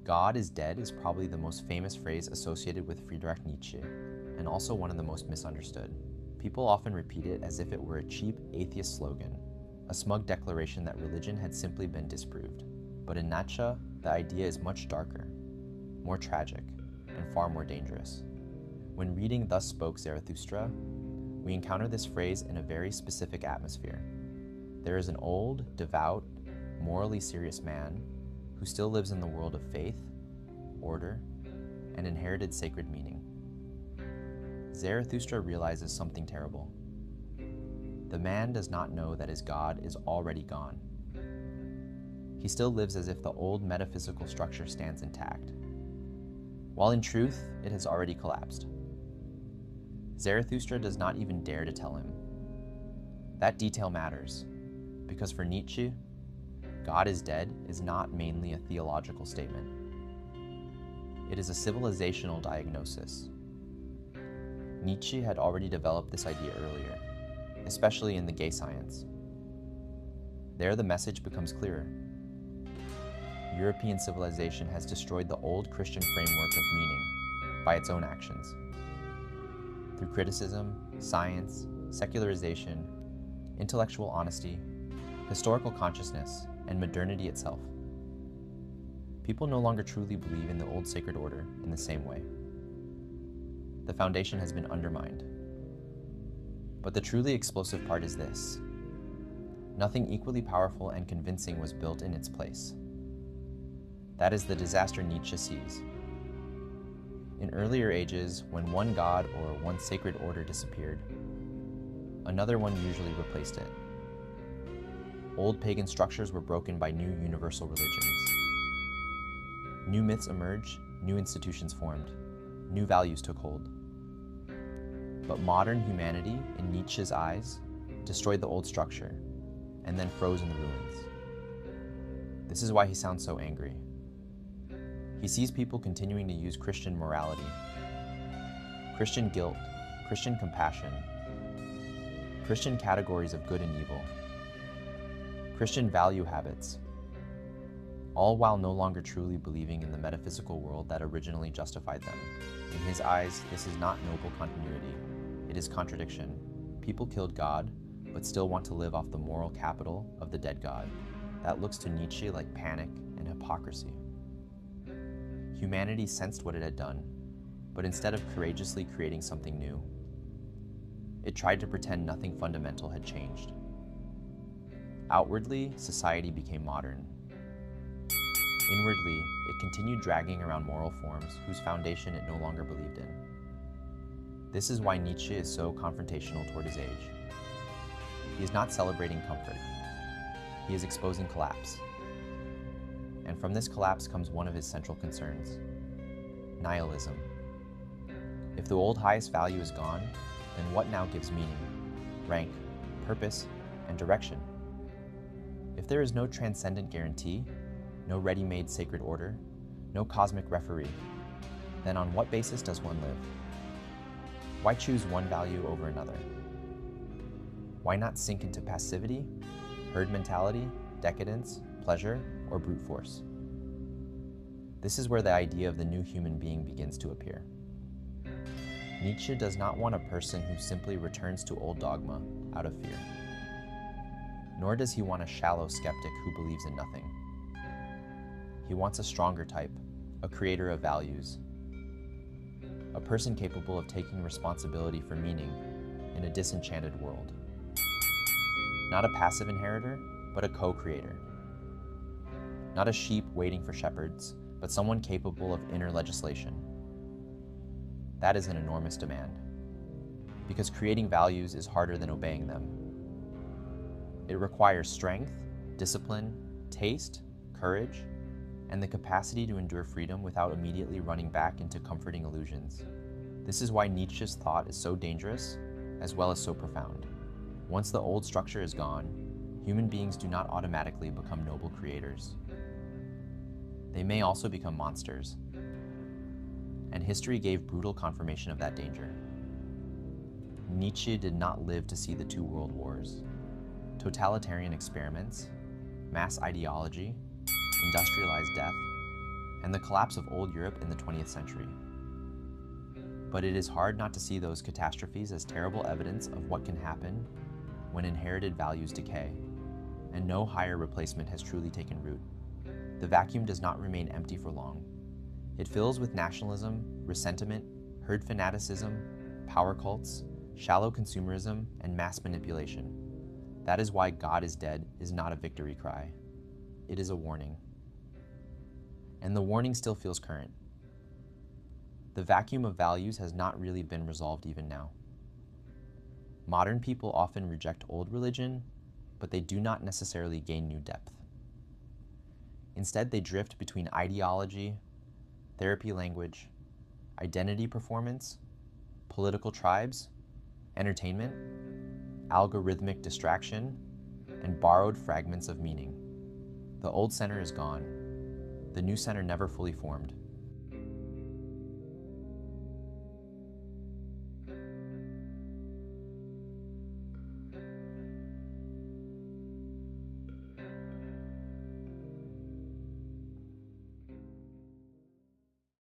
God is dead is probably the most famous phrase associated with Friedrich Nietzsche, and also one of the most misunderstood. People often repeat it as if it were a cheap atheist slogan, a smug declaration that religion had simply been disproved. But in Nietzsche, the idea is much darker, more tragic, and far more dangerous. When reading Thus Spoke Zarathustra, we encounter this phrase in a very specific atmosphere. There is an old, devout, morally serious man who still lives in the world of faith, order, and inherited sacred meaning. Zarathustra realizes something terrible. The man does not know that his God is already gone. He still lives as if the old metaphysical structure stands intact, while in truth, it has already collapsed. Zarathustra does not even dare to tell him. That detail matters, because for Nietzsche, God is dead is not mainly a theological statement. It is a civilizational diagnosis. Nietzsche had already developed this idea earlier, especially in the gay science. There the message becomes clearer. European civilization has destroyed the old Christian framework of meaning by its own actions. Through criticism, science, secularization, intellectual honesty, historical consciousness, and modernity itself. People no longer truly believe in the old sacred order in the same way. The foundation has been undermined. But the truly explosive part is this: nothing equally powerful and convincing was built in its place. That is the disaster Nietzsche sees. In earlier ages, when one god or one sacred order disappeared, another one usually replaced it. Old pagan structures were broken by new universal religions. New myths emerged, new institutions formed, new values took hold. But modern humanity, in Nietzsche's eyes, destroyed the old structure and then froze in the ruins. This is why he sounds so angry. He sees people continuing to use Christian morality, Christian guilt, Christian compassion, Christian categories of good and evil, Christian value habits, all while no longer truly believing in the metaphysical world that originally justified them. In his eyes, this is not noble continuity. It is contradiction. People killed God, but still want to live off the moral capital of the dead God. That looks to Nietzsche like panic and hypocrisy. Humanity sensed what it had done, but instead of courageously creating something new, it tried to pretend nothing fundamental had changed. Outwardly, society became modern. Inwardly, it continued dragging around moral forms whose foundation it no longer believed in. This is why Nietzsche is so confrontational toward his age. He is not celebrating comfort. He is exposing collapse. And from this collapse comes one of his central concerns: nihilism. If the old highest value is gone, then what now gives meaning, rank, purpose, and direction? If there is no transcendent guarantee, no ready-made sacred order, no cosmic referee, then on what basis does one live? Why choose one value over another? Why not sink into passivity, herd mentality, decadence, pleasure, or brute force? This is where the idea of the new human being begins to appear. Nietzsche does not want a person who simply returns to old dogma out of fear. Nor does he want a shallow skeptic who believes in nothing. He wants a stronger type, a creator of values, a person capable of taking responsibility for meaning in a disenchanted world. Not a passive inheritor, but a co-creator. Not a sheep waiting for shepherds, but someone capable of inner legislation. That is an enormous demand, because creating values is harder than obeying them. It requires strength, discipline, taste, courage, and the capacity to endure freedom without immediately running back into comforting illusions. This is why Nietzsche's thought is so dangerous, as well as so profound. Once the old structure is gone, human beings do not automatically become noble creators. They may also become monsters. And history gave brutal confirmation of that danger. Nietzsche did not live to see the two world wars. Totalitarian experiments, mass ideology, industrialized death, and the collapse of old Europe in the 20th century. But it is hard not to see those catastrophes as terrible evidence of what can happen when inherited values decay, and no higher replacement has truly taken root. The vacuum does not remain empty for long. It fills with nationalism, resentment, herd fanaticism, power cults, shallow consumerism, and mass manipulation. That is why God is dead is not a victory cry. It is a warning. And the warning still feels current. The vacuum of values has not really been resolved even now. Modern people often reject old religion, but they do not necessarily gain new depth. Instead, they drift between ideology, therapy language, identity performance, political tribes, entertainment, algorithmic distraction, and borrowed fragments of meaning. The old center is gone. The new center never fully formed.